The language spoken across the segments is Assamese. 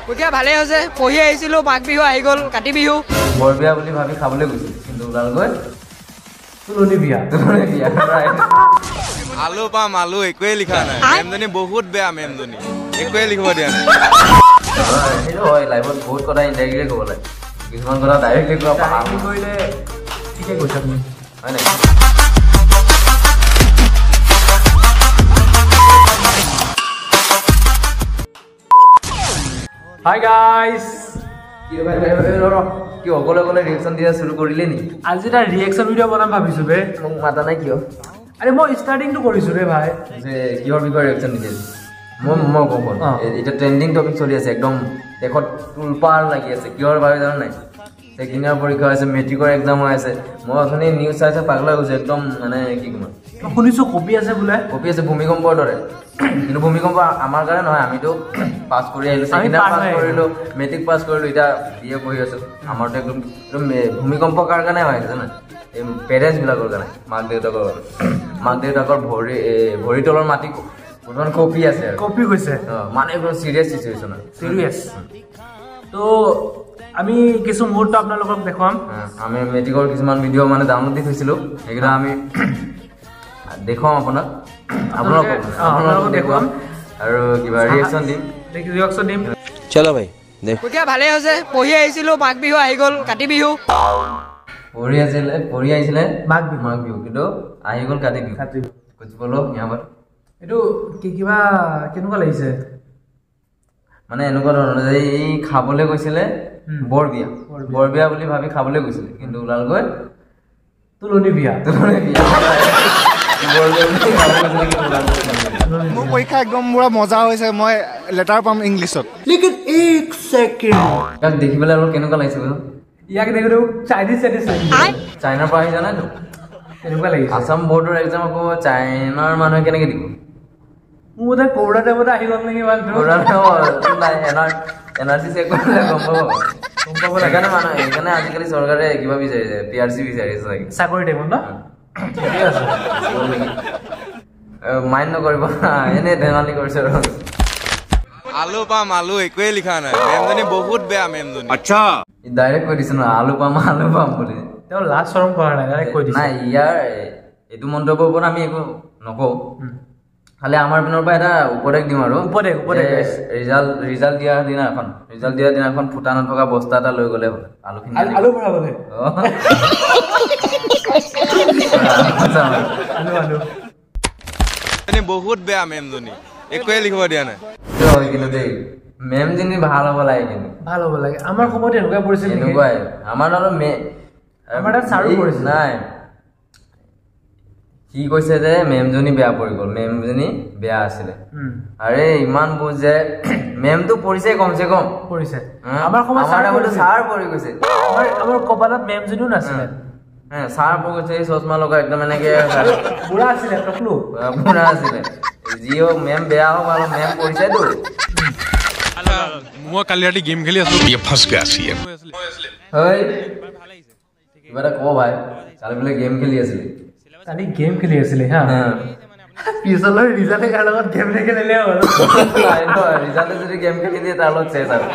পৰীক্ষা ভালে হৈছে পঢ়ি আহিছিলো মাঘ বিহু আহি গ'ল কাতি বিহু বৰ বিয়া বুলি ভাবি খাবলৈ গৈছিল কিন্তু ওলালগৈ তুলনি বিয়া আলু পাম আলু একোৱে লিখা নাই মেমজনী বহুত বেয়া মেমজনী একোৱে লিখিব দিয়া নাই সেইটো হয় লাইফত বহুত কথা ইনডাইৰেক্টলি ক'ব লাগে কিছুমান কথা ডাইৰেক্টলি কোৱা পাহৰি কৰিলে ঠিকে কৈছা তুমি হয় নাই হাই গাইস কি অকলে অকলে ৰিয়েকশ্যন দিয়া শুৰু কৰিলে নি আজি এটা ৰিয়েকশ্যন ভিডিঅ' বনাম ভাবিছো বে মোক মাতা নাই কিয় আৰে মই স্টাৰ্টিংটো কৰিছো ৰে ভাই যে কিহৰ বিষয়ে ৰিয়েকশ্যন দিছে মই কম এটা ট্ৰেন্ডিং টপিক চলি আছে একদম দেখত উলপাৰ লাগি আছে কিহৰ বাবে জানো নাই ছেকেণ্ডৰ পৰীক্ষা আছে মেট্ৰিকৰ এক্সাম হৈ আছে মই অথনি নিউজ চাইছে পাগলা গৈছে একদম মানে কি কম শুনিছো কপি আছে বোলে কপি আছে ভূমিকম্পৰ দৰে কিন্তু ভূমিকম্প আমাৰ কাৰণে নহয় আমিতো পাছ কৰি আহিলো ছেকেণ্ডাৰ পাছ কৰিলো মেট্ৰিক পাছ কৰিলো এটা বিয়ে পঢ়ি আছো আমাৰতো একদম ভূমিকম্প কাৰ কাৰণে হয় জানা এই পেৰেণ্টছ বিলাকৰ কাৰণে মাক দেউতাকৰ ভৰি তলৰ মাটি বৰ্তমান কপি আছে কপি হৈছে মানে একদম চিৰিয়াছ চিচুৱেশ্যন চিৰিয়াছ তো আমি কিছু মুহূৰ্ত আপোনালোকক দেখুৱাম আমি মেট্ৰিকৰ কিছুমান ভিডিঅ' মানে ডাউনলোড দি থৈছিলোঁ সেইকেইটা আমি দেখুৱাম আপোনালোকক দেখুৱাম আৰু কিবা ৰিয়েকশ্যন দিম চলো ভাই পৰীক্ষা ভালে হৈছে পঢ়ি আহিছিলো মাঘ বিহু আহি গ'ল কাতি বিহু পঢ়ি আহিছিলে মাঘ বিহু কিন্তু আহি গ'ল কাতি বিহু কুছ বলো ইয়াৰ এইটো কিবা কেনেকুৱা লাগিছে মানে এনেকুৱা ধৰণৰ যে এই খাবলৈ গৈছিলে বৰ বিয়া বুলি ভাবি খাবলৈ গৈছিলে কিন্তু ওলালগৈ তুলনি বিয়া মোৰ পৰীক্ষা একদম পুৰা মজা হৈছে মই লেটাৰ পাম ইংলিছত লেকিন এক সেকেন্ড তাক দেখি পেলাই অলপ কেনেকুৱা লাগিছে ইয়াক দেখো চাইনিজ চাইনাৰ পৰা আহিছা নাই তো কেনেকুৱা লাগিছে আসাম বৰ্ডৰ এক্সাম আকৌ চাইনাৰ মানুহে কেনেকৈ দিব মোৰ বোধহয় কৰোণা টাইমতে আহি গ'ল নেকি এনাৰ্জি চেক কৰিলে গম পাব সেইকাৰণে আজিকালি চৰকাৰে কিবা বিচাৰিছে PRC বিচাৰিছে চাগে চাকৰি টাইমত ন ঠিকে আছে মাইণ্ড নকৰিব এনেই ধেমালি কৰিছে আৰু আলু পাম আলু একোৱে লিখা নাই মেমজনী বহুত বেয়া মেমজনী আচ্ছা ডাইৰেক্ট কৈ দিছে ন আলু পাম বুলি তেওঁ লাজ শৰম কৰা নাই ডাইৰেক্ট কৈ দিছে নাই ইয়াৰ এইটো মন্তব্যৰ ওপৰত আমি একো নকওঁ খালি আমাৰ পিনৰ পৰা এটা উপদেশ দিম আৰু উপদেশ ৰিজাল্ট দিয়া দিনাখন ফুটা নথকা বস্তা এটা লৈ গ'লে আলু ভৰাবলে বহুত বেয়া মেমজনী একোৱে লিখিব দিয়া নাই কিন্তু দেই মেমজনী ভাল হ'ব লাগে কিন্তু আমাৰ সময়ত এনেকুৱা পৰিছিল এনেকুৱাই আমাৰ তাত চাৰো পৰিছিল নাই কি কৈছে যে মেমজনী বেয়া পৰি গ'ল মেমজনী বেয়া আছিলে আৰে ইমান বুজে মেমটো পৰিছে কমচে কম পৰিছে আমাৰ সময়ত ছাৰ পৰি গৈছে আমাৰ কপালত মেমজনীও নাছিলে ছাৰ পৰি গৈছে চশমা লগা একদম এনেকে বুঢ়া আছিলে যিও মেম বেয়া হওক আৰু মেম পৰিছেতো মই কালি ৰাতি গেম খেলি আছো কিবা এটা কওঁ ভাই কালি বোলে গেম খেলি আছিলে হা পিছলৈ ৰিজাল্টে কাৰ লগত গেম নেখেলিলে হ'ল ৰিজাল্টে যদি গেম খেলি দিয়ে তাৰ লগত চেছ আৰু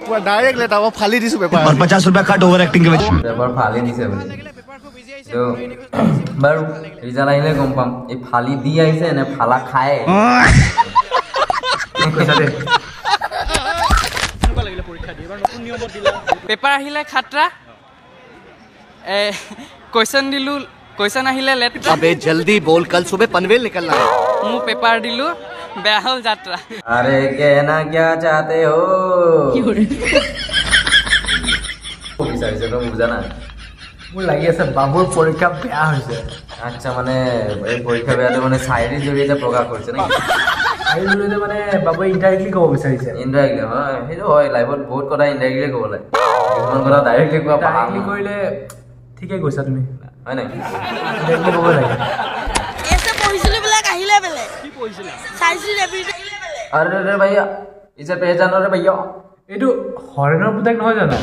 পুৰা ডাইৰেক্ট লেটাৰ ফালি দিছো পেপাৰ 50 रुपया কাট ওভাৰ অ্যাক্টিং কে পেপাৰ ফালি দিছে বুলি তো বাৰু ৰিজাল্ট আহিলে গম পাম এই ফালি দি আহিছে নে ফালা খায় পেপাৰ আহিলে খাটৰা কুৱেশ্যন দিলো কুৱেশ্যন আহিলে লেটৰা अबे जल्दी बोल कल सुबह पनवेल निकलना है মোৰ পেপাৰ দিলো বেয়া হ'ল যাত্ৰা আৰে কেনা क्या चाहते हो বিচাৰিছে তো বুজা না মোৰ লাগি আছে বাবুৰ পৰীক্ষা বেয়া হৈছে আচ্ছা মানে এই পৰীক্ষা বেয়াটো মানে শায়ৰীৰ জৰিয়তে প্ৰকাশ কৰিছে নেকি আৰু জৰিয়তে মানে বাবুৱে ইনডাইৰেক্টলি ক'ব বিচাৰিছে ইনডাইৰেক্টলি হয় সেইটো হয় লাইফত বহুত কথা ইনডাইৰেক্টলি ক'ব লাগে কিছুমান কথা ডাইৰেক্টলি কোৱা ডাইৰেক্টলি কৰিলে ঠিকে কৈছা তুমি হয় নাই ইনডাইৰেক্টলি ক'ব লাগে এসে পঢ়িছিলে বেলেগ আহিলে বেলেগ কি পঢ়িছিলে চাইছিল এভৰিথিং আৰে ৰে ভাইয়া ইসে পেহচানো ৰে ভাইয়া এইটো হৰেণৰ পুতেক নহয় জানো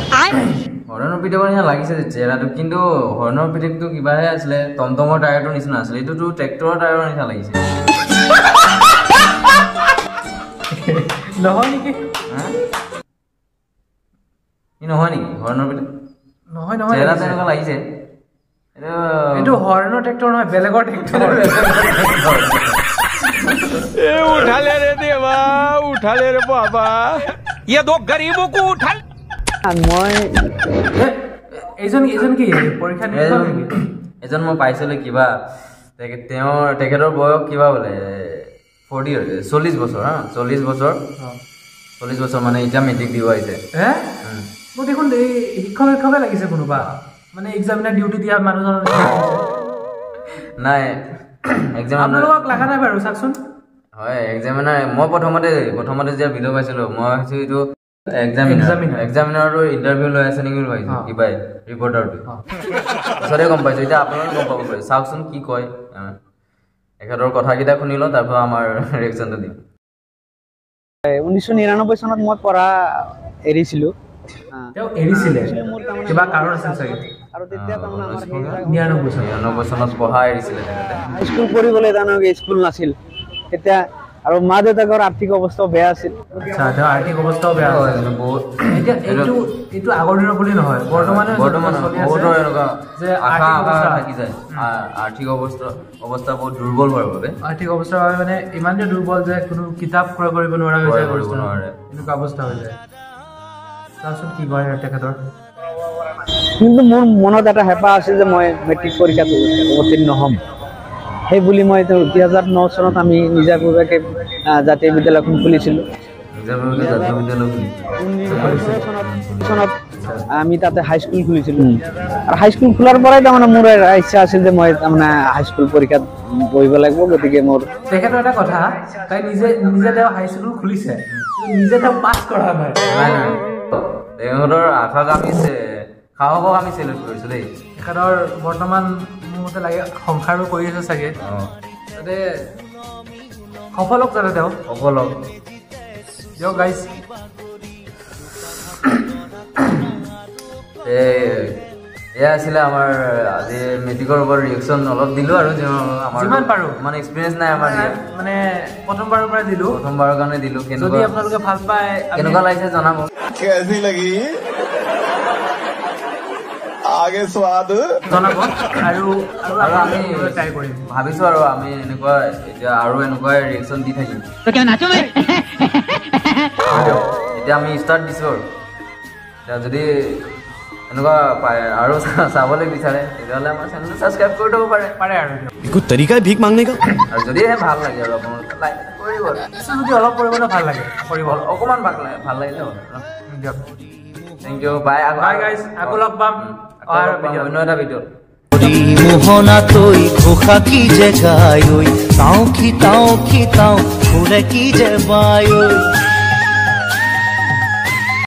হৰণৰ পিতেকৰ নিচিনা লাগিছে চেহেৰাটো কিন্তু হৰণৰ পিতেকটো কিবাহে আছিলে টমটমৰ টায়াৰটোৰ নিচিনা আছিলে এইটোতো ট্ৰেক্টৰৰ টায়াৰৰ নিচিনা লাগিছে নহয় নেকি ই নহয় নেকি হৰ্ণৰ পিনে নহয় নহয় চেহেৰা লাগিছে। তেনেকুৱা লাগিছে এইটো হৰ্ণৰ ট্ৰেক্টৰ নহয় বেলেগৰ ট্ৰেক্টৰ ए उठा ले रे देवा उठा ले रे बाबा ये दो गरीबों को उठा মই এইজন কি পৰীক্ষা দিব নেকি এজন মই পাইছিলো কিবা তেখেতৰ বয়স কিবা বোলে 40 বছৰ হা 40 বছৰ মানে এতিয়া মেট্ৰিক দিব আহিছে মোক দেখোন এই শিক্ষকে লাগিছে কোনোবা মানে এক্সামিনাৰ ডিউটি দিয়া মানুহজনৰ নাই এক্সাম আপোনালোকক লাগা নাই বাৰু চাকচোন হয় এক্সামিনাৰ মই প্ৰথমতে যেতিয়া ভিডিঅ' পাইছিলো মই ভাবিছো এইটো এক্সামিনাৰটো ইণ্টাৰভিউ লৈ আছে নেকি ভাবিছো কিবা ৰিপৰ্টাৰটো পিছতে গম পাইছো এতিয়া আপোনালোকে গম পাব পাৰে চাওকচোন কি কয় এখেতৰ কথাকেইটা শুনি লওঁ তাৰপৰা আমাৰ ৰিয়েকশ্যনটো দিম 1999 চনত মই পঢ়া এৰিছিলো তেওঁ এৰিছিলে কিবা কাৰণ আছিল চাগে আৰু তেতিয়া তাৰমানে আমাৰ 99 চনত পঢ়া এৰিছিলে হাই স্কুল পঢ়িবলৈ জানকে স্কুল নাছিল তেতিয়া আৰু মা দেউতাকৰ আৰ্থিক অৱস্থা বেয়া আছিল আচ্ছা তেওঁ আৰ্থিক অৱস্থাও বেয়া আছিল বহুত এতিয়া এইটো আগৰ দিনৰ বুলি নহয় বৰ্তমান বহুতৰ এনেকুৱা যে আশা থাকি যায় আৰ্থিক অৱস্থা বহুত দুৰ্বল হোৱাৰ বাবে আৰ্থিক অৱস্থাৰ বাবে মানে ইমান যে দুৰ্বল যে কোনো কিতাপ ক্ৰয় কৰিব নোৱাৰা হৈ যায় এনেকুৱা অৱস্থা হৈ যায় তাৰপিছত কি কয় তেখেতৰ কিন্তু মোৰ মনত এটা হেঁপাহ আছিল যে মই মেট্ৰিক পৰীক্ষাত অৱতীৰ্ণ হ'ম সেই বুলি মই 2009 চনত আমি নিজাববীয়াকে জাতীয় বিদ্যালয়খন খুলিছিলোঁ চনত আমি তাতে হাইস্কুল খুলিছিলোঁ আৰু হাইস্কুল খোলাৰ পৰাই তাৰমানে মোৰ ইচ্ছা আছিল যে মই তাৰমানে হাইস্কুল পৰীক্ষাত বহিব লাগিব গতিকে মোৰ তেখেতৰ এটা কথা তাই নিজে তেওঁ হাইস্কুল খুলিছে নিজে তেওঁ পাছ কৰা নাই তেখেতৰ আশাক আমি সাহসক আমি চেলুট কৰিছোঁ দেই তেখেতৰ বৰ্তমান মোৰ মতে লাগে সংসাৰো কৰি আছে চাগে তাতে সফল হওক যাতে তেওঁ সফল হওক দিয়ক গাইজ এয়া আছিলে আমাৰ আজি মেট্ৰিকৰ ওপৰত ৰিয়েকশ্যন অলপ দিলোঁ আৰু আমাৰ যিমান পাৰোঁ মানে এক্সপিৰিয়েঞ্চ নাই আমাৰ মানে প্ৰথমবাৰৰ পৰা দিলোঁ প্ৰথমবাৰৰ কাৰণে দিলোঁ যদি আপোনালোকে ভাল পায় কেনেকুৱা লাগিছে জনাব कैसी लगी आगे स्वाद জনাব আৰু আমি ট্ৰাই কৰিম ভাবিছোঁ আৰু আমি এনেকুৱা এতিয়া আৰু এনেকুৱাই ৰিয়েকশ্যন দি থাকিম এতিয়া আমি ষ্টাৰ্ট দিছোঁ আৰু এতিয়া যদি এনেকুৱা আৰু চাবলৈ বিচাৰে তেতিয়াহ'লে আমাৰ চেনেলটো ছাবস্ক্ৰাইব কৰি থ'ব পাৰে আৰু कोई तरीका है भीख मांगने का আৰু যদিহে ভাল লাগে আৰু আপোনালোকে লাইক কৰিব যদি অলপ কৰিবলৈ ভাল লাগে কৰিব অকণমান ভাল লাগিলে হ'ল দিয়ক thank you bye bye guys আকৌ লগ পাম অন্য এটা ভিডিঅ'ত মোহনা তৈ ঘোষা কি যে গায় তাও কি তাও ফুলে কি যে বায়